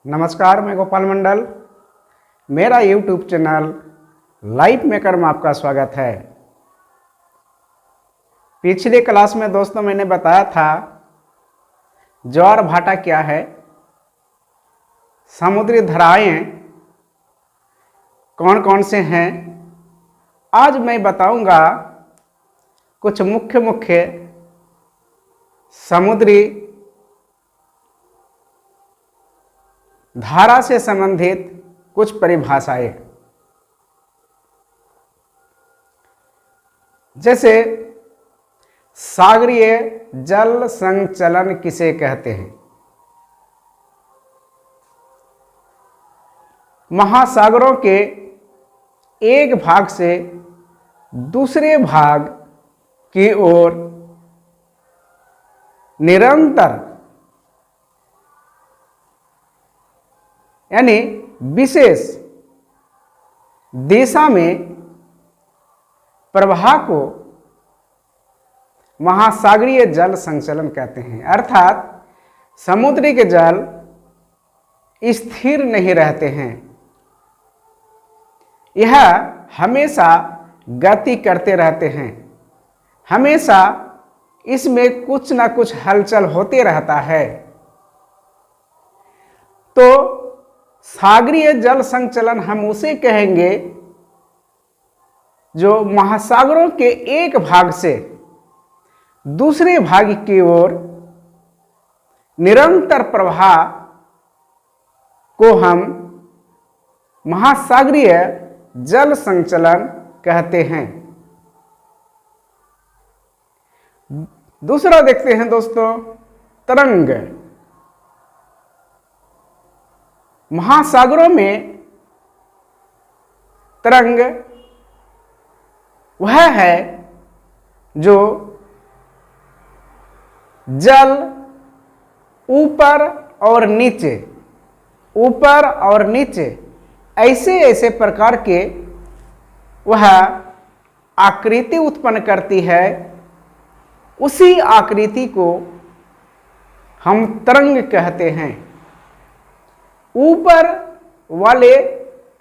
नमस्कार, मैं गोपाल मंडल। मेरा यूट्यूब चैनल लाइफ मेकर में आपका स्वागत है। पिछले क्लास में दोस्तों मैंने बताया था ज्वार भाटा क्या है, समुद्री धाराएं कौन कौन से हैं। आज मैं बताऊंगा कुछ मुख्य समुद्री धारा से संबंधित कुछ परिभाषाएं। जैसे सागरीय जल संचलन किसे कहते हैं। महासागरों के एक भाग से दूसरे भाग की ओर निरंतर यानी विशेष दिशा में प्रवाह को महासागरीय जल संचलन कहते हैं। अर्थात समुद्र के जल स्थिर नहीं रहते हैं, यह हमेशा गति करते रहते हैं, हमेशा इसमें कुछ ना कुछ हलचल होते रहता है। तो सागरीय जल संचलन हम उसे कहेंगे जो महासागरों के एक भाग से दूसरे भाग की ओर निरंतर प्रवाह को हम महासागरीय जल संचलन कहते हैं। दूसरा देखते हैं दोस्तों, तरंग। महासागरों में तरंग वह है जो जल ऊपर और नीचे ऐसे प्रकार के वह आकृति उत्पन्न करती है। उसी आकृति को हम तरंग कहते हैं। ऊपर वाले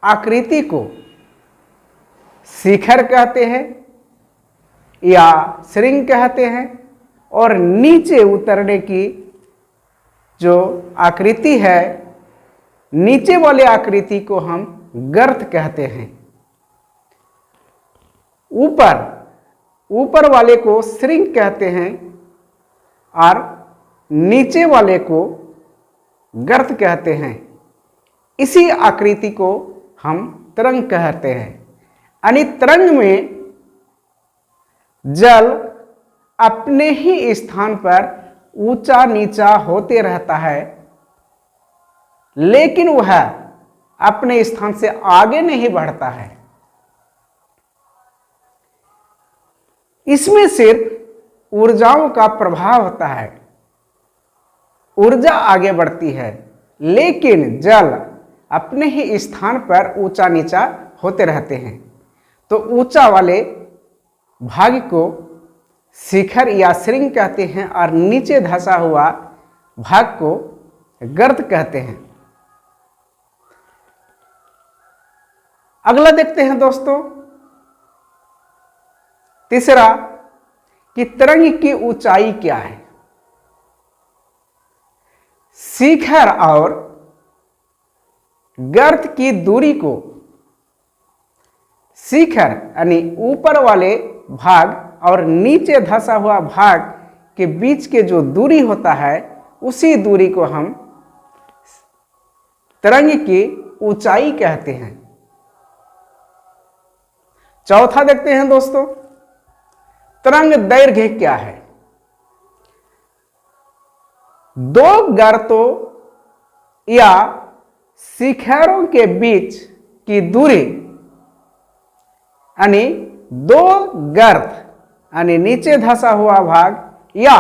आकृति को शिखर कहते हैं या श्रृंग कहते हैं, और नीचे उतरने की जो आकृति है, नीचे वाले आकृति को हम गर्त कहते हैं। ऊपर वाले को श्रृंग कहते हैं और नीचे वाले को गर्त कहते हैं। इसी आकृति को हम तरंग कहते हैं। यानी तरंग में जल अपने ही स्थान पर ऊंचा नीचा होते रहता है, लेकिन वह अपने स्थान से आगे नहीं बढ़ता है। इसमें सिर्फ ऊर्जाओं का प्रभाव होता है, ऊर्जा आगे बढ़ती है, लेकिन जल अपने ही स्थान पर ऊंचा नीचा होते रहते हैं। तो ऊंचा वाले भाग को शिखर या श्रृंग कहते हैं और नीचे धंसा हुआ भाग को गर्त कहते हैं। अगला देखते हैं दोस्तों, तीसरा कि तरंग की ऊंचाई क्या है। शिखर और गर्त की दूरी को, शिखर यानी ऊपर वाले भाग और नीचे धंसा हुआ भाग के बीच के जो दूरी होता है, उसी दूरी को हम तरंग की ऊंचाई कहते हैं। चौथा देखते हैं दोस्तों, तरंग दैर्घ्य क्या है। दो गर्तों या शिखरों के बीच की दूरी, यानी दो गर्त यानी नीचे धंसा हुआ भाग या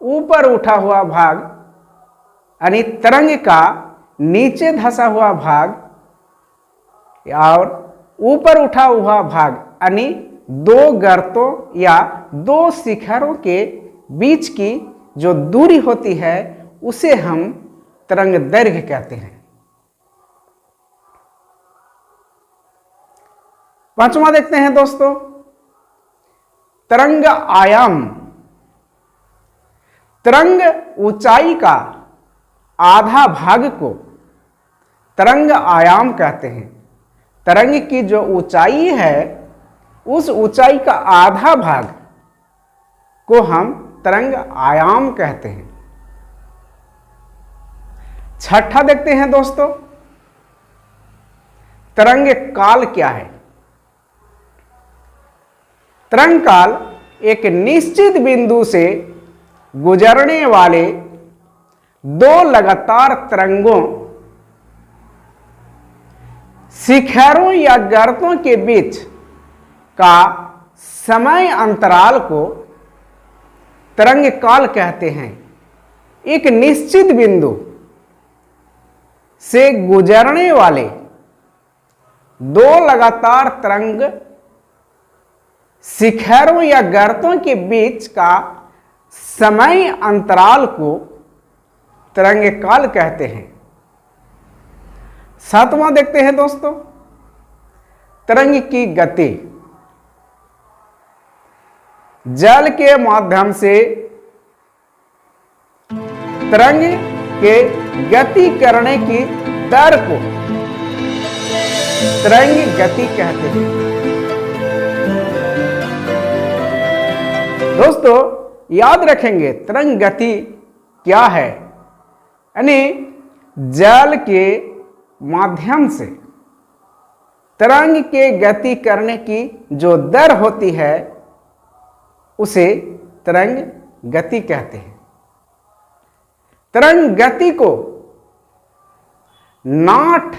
ऊपर उठा हुआ भाग, यानी तरंग का नीचे धंसा हुआ भाग और ऊपर उठा हुआ भाग, यानी दो गर्तों या दो शिखरों के बीच की जो दूरी होती है, उसे हम तरंग दैर्घ्य कहते हैं। पांचवा देखते हैं दोस्तों, तरंग आयाम। तरंग ऊंचाई का आधा भाग को तरंग आयाम कहते हैं। तरंग की जो ऊंचाई है, उस ऊंचाई का आधा भाग को हम तरंग आयाम कहते हैं। छठा देखते हैं दोस्तों, तरंग काल क्या है। तरंग काल एक निश्चित बिंदु से गुजरने वाले दो लगातार तरंगों, शिखरों या गर्तों के बीच का समय अंतराल को तरंग काल कहते हैं। एक निश्चित बिंदु से गुजरने वाले दो लगातार तरंग शिखरों या गर्तों के बीच का समय अंतराल को तरंग काल कहते हैं। सातवां देखते हैं दोस्तों, तरंग की गति। जल के माध्यम से तरंग के गति करने की दर को तरंग गति कहते हैं। दोस्तों याद रखेंगे, तरंग गति क्या है, यानी जल के माध्यम से तरंग के गति करने की जो दर होती है उसे तरंग गति कहते हैं। तरंग गति को नाट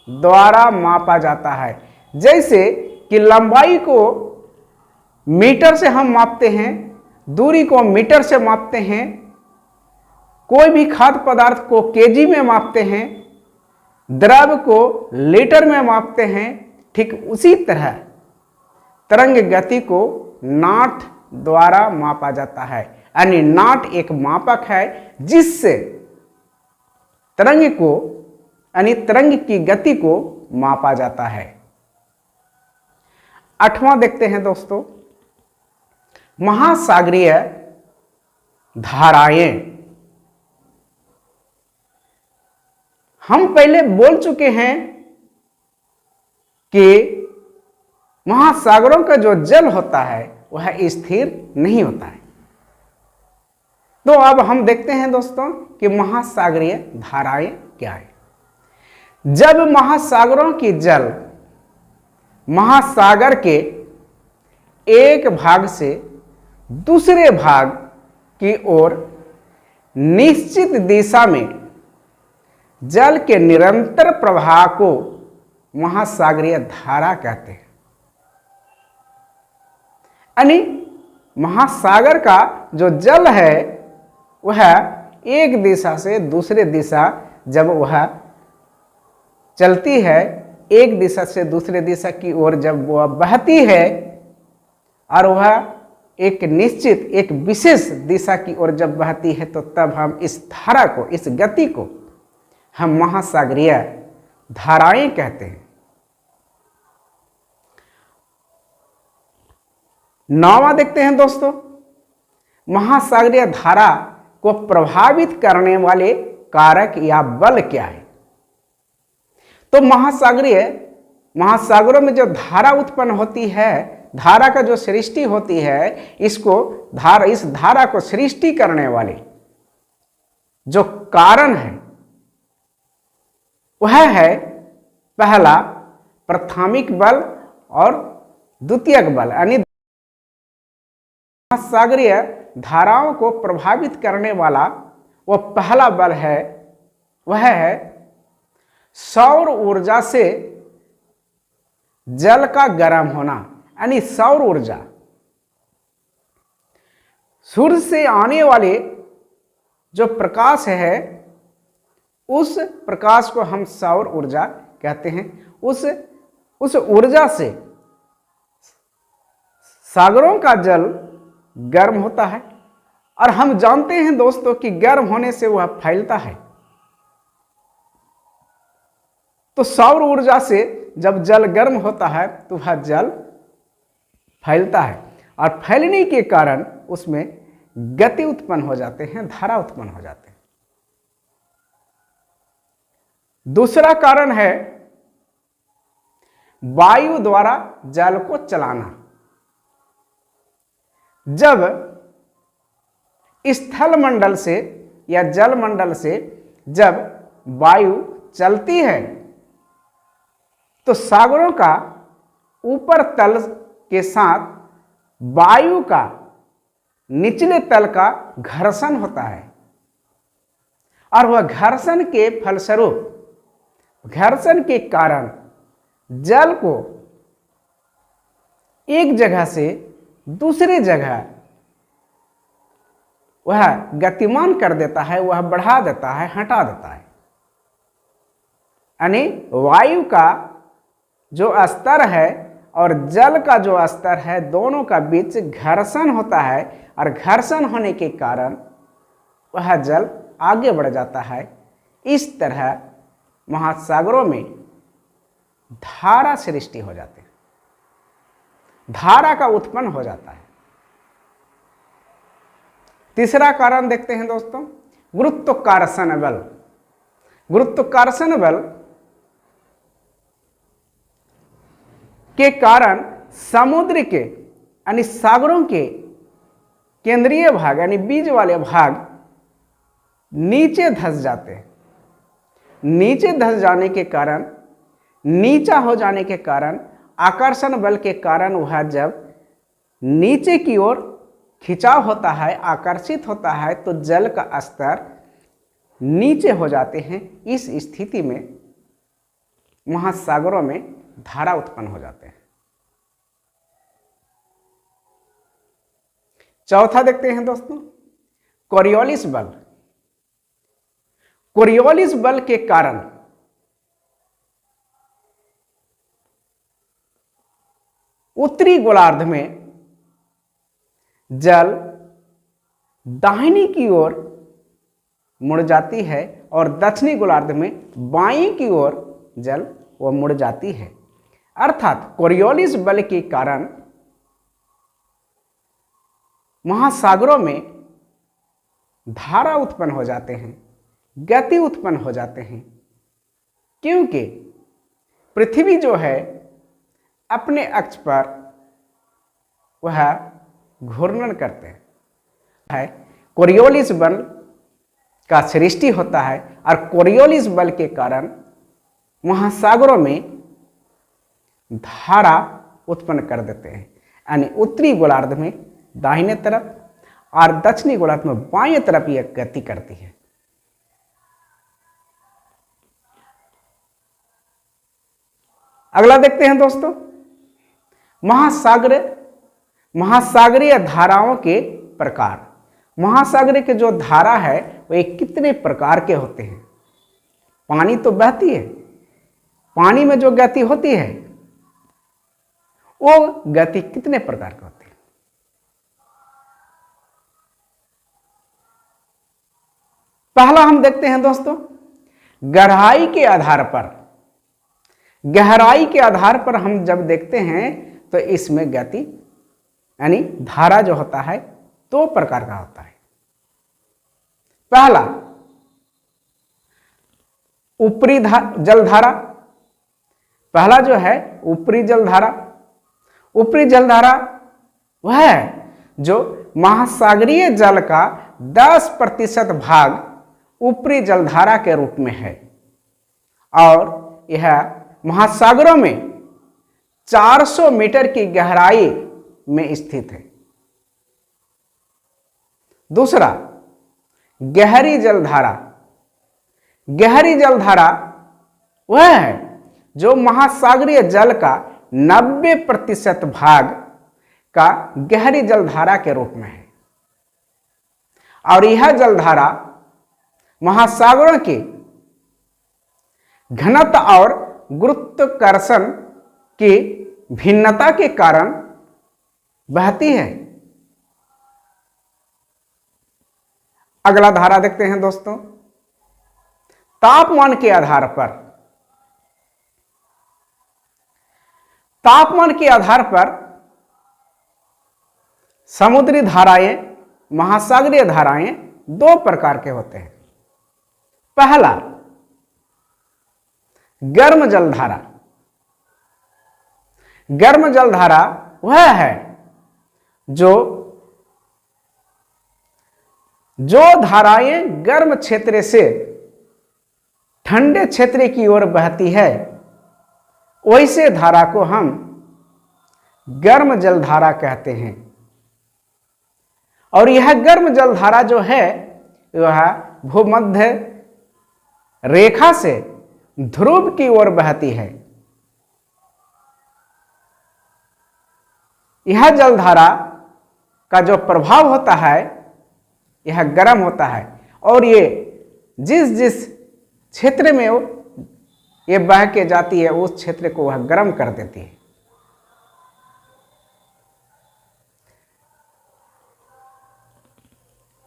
द्वारा मापा जाता है। जैसे कि लंबाई को मीटर से हम मापते हैं, दूरी को मीटर से मापते हैं, कोई भी खाद्य पदार्थ को केजी में मापते हैं, द्रव को लीटर में मापते हैं, ठीक उसी तरह तरंग गति को नाट द्वारा मापा जाता है। यानी नाट एक मापक है जिससे तरंग को, यानी तरंग की गति को मापा जाता है। आठवां देखते हैं दोस्तों, महासागरीय धाराएं। हम पहले बोल चुके हैं कि महासागरों का जो जल होता है वह स्थिर नहीं होता है। तो अब हम देखते हैं दोस्तों कि महासागरीय धाराएं क्या है। जब महासागरों की जल महासागर के एक भाग से दूसरे भाग की ओर निश्चित दिशा में जल के निरंतर प्रवाह को महासागरीय धारा कहते हैं। यानी महासागर का जो जल है वह एक दिशा से दूसरे दिशा जब वह चलती है, एक दिशा से दूसरे दिशा की ओर जब वह बहती है और वह एक निश्चित, एक विशेष दिशा की ओर जब बहती है, तो तब हम इस धारा को, इस गति को हम महासागरीय धाराएं कहते हैं। नौवां देखते हैं दोस्तों, महासागरीय धारा को प्रभावित करने वाले कारक या बल क्या है। तो महासागरों में जो धारा उत्पन्न होती है, धारा का जो सृष्टि होती है, इस धारा को सृष्टि करने वाले जो कारण है वह है पहला प्राथमिक बल और द्वितीयक बल। यानी महासागरीय धाराओं को प्रभावित करने वाला वह पहला बल है, वह है सौर ऊर्जा से जल का गर्म होना। यानी सौर ऊर्जा, सूर्य से आने वाले जो प्रकाश है उस प्रकाश को हम सौर ऊर्जा कहते हैं। उस ऊर्जा से सागरों का जल गर्म होता है और हम जानते हैं दोस्तों कि गर्म होने से वह फैलता है। तो सौर ऊर्जा से जब जल गर्म होता है तो वह जल फैलता है और फैलने के कारण उसमें गति उत्पन्न हो जाते हैं, धारा उत्पन्न हो जाते हैं। दूसरा कारण है वायु द्वारा जल को चलाना। जब स्थल मंडल से या जल मंडल से जब वायु चलती है तो सागरों का ऊपर तल के साथ वायु का निचले तल का घर्षण होता है और वह घर्षण के फलस्वरूप, घर्षण के कारण जल को एक जगह से दूसरी जगह वह गतिमान कर देता है, वह बढ़ा देता है, हटा देता है। यानी वायु का जो स्तर है और जल का जो स्तर है, दोनों का बीच घर्षण होता है और घर्षण होने के कारण वह जल आगे बढ़ जाता है। इस तरह महासागरों में धारा सृष्टि हो जाती है, धारा का उत्पन्न हो जाता है। तीसरा कारण देखते हैं दोस्तों, गुरुत्वाकर्षण बल। गुरुत्वाकर्षण बल के कारण समुद्र के यानी सागरों के केंद्रीय भाग यानी बीच वाले भाग नीचे धंस जाते हैं। नीचे धंस जाने के कारण, नीचा हो जाने के कारण, आकर्षण बल के कारण वह जब नीचे की ओर खिंचाव होता है, आकर्षित होता है, तो जल का स्तर नीचे हो जाते हैं। इस स्थिति में महासागरों में धारा उत्पन्न हो जाते हैं। चौथा देखते हैं दोस्तों, कोरियोलिस बल। कोरियोलिस बल के कारण उत्तरी गोलार्ध में जल दाहिनी की ओर मुड़ जाती है और दक्षिणी गोलार्ध में बाईं की ओर जल वो मुड़ जाती है। अर्थात कोरियोलिस बल के कारण महासागरों में धारा उत्पन्न हो जाते हैं, गति उत्पन्न हो जाते हैं, क्योंकि पृथ्वी जो है अपने अक्ष पर वह घूर्णन करते हैं। कोरियोलिस बल का सृष्टि होता है और कोरियोलिस बल के कारण महासागरों में धारा उत्पन्न कर देते हैं। यानी उत्तरी गोलार्ध में दाहिने तरफ और दक्षिणी गोलार्ध में बाएं तरफ यह गति करती है। अगला देखते हैं दोस्तों, महासागरीय धाराओं के प्रकार। महासागरीय के जो धारा है वो एक कितने प्रकार के होते हैं। पानी तो बहती है, पानी में जो गति होती है वो गति कितने प्रकार की होती है। पहला हम देखते हैं दोस्तों, गहराई के आधार पर। गहराई के आधार पर हम जब देखते हैं तो इसमें गति यानी धारा जो होता है दो प्रकार का होता है। पहला ऊपरी जलधारा। पहला जो है ऊपरी जलधारा। ऊपरी जलधारा वह है जो महासागरीय जल का 10% भाग ऊपरी जलधारा के रूप में है और यह महासागरों में 400 मीटर की गहराई में स्थित है। दूसरा गहरी जलधारा। गहरी जलधारा वह है जो महासागरीय जल का 90% भाग का गहरी जलधारा के रूप में है और यह जलधारा महासागरों की घनत्व और गुरुत्वाकर्षण की भिन्नता के कारण बहती है। अगला धारा देखते हैं दोस्तों, तापमान के आधार पर। तापमान के आधार पर समुद्री धाराएं, महासागरीय धाराएं दो प्रकार के होते हैं। पहला, गर्म जलधारा। गर्म जलधारा वह है जो धाराएं गर्म क्षेत्र से ठंडे क्षेत्र की ओर बहती है, वैसे धारा को हम गर्म जलधारा कहते हैं। और यह गर्म जलधारा जो है वह भूमध्य रेखा से ध्रुव की ओर बहती है। यह जलधारा का जो प्रभाव होता है यह गर्म होता है, और ये जिस जिस क्षेत्र में ये बह के जाती है उस क्षेत्र को वह गर्म कर देती है।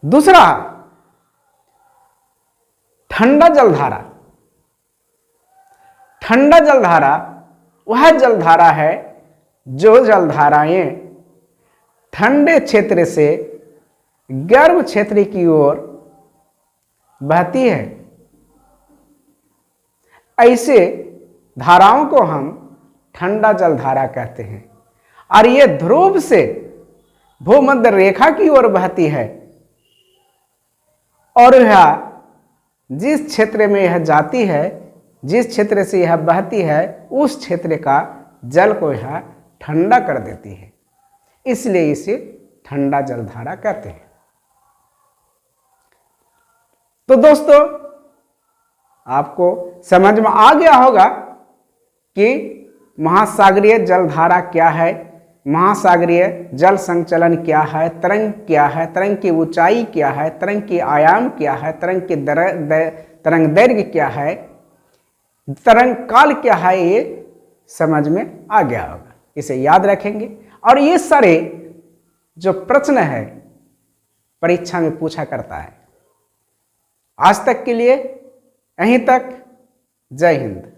दूसरा, ठंडा जलधारा। ठंडा जलधारा वह जलधारा है जो जलधाराएं ठंडे क्षेत्र से गर्म क्षेत्र की ओर बहती है। ऐसे धाराओं को हम ठंडा जलधारा कहते हैं। और ये ध्रुव से भूमध्य रेखा की ओर बहती है, और यह जिस क्षेत्र में यह जाती है, जिस क्षेत्र से यह बहती है, उस क्षेत्र का जल को यह ठंडा कर देती है, इसलिए इसे ठंडा जलधारा कहते हैं। तो दोस्तों, आपको समझ में आ गया होगा कि महासागरीय जलधारा क्या है, महासागरीय जल संचलन क्या है, तरंग क्या है, तरंग की ऊंचाई क्या है, तरंग की आयाम क्या है, तरंग की तरंग दैर्घ्य क्या है, तरंग काल क्या है, ये समझ में आ गया होगा। इसे याद रखेंगे। और ये सारे जो प्रश्न है परीक्षा में पूछा करता है। आज तक के लिए यहीं तक। जय हिंद।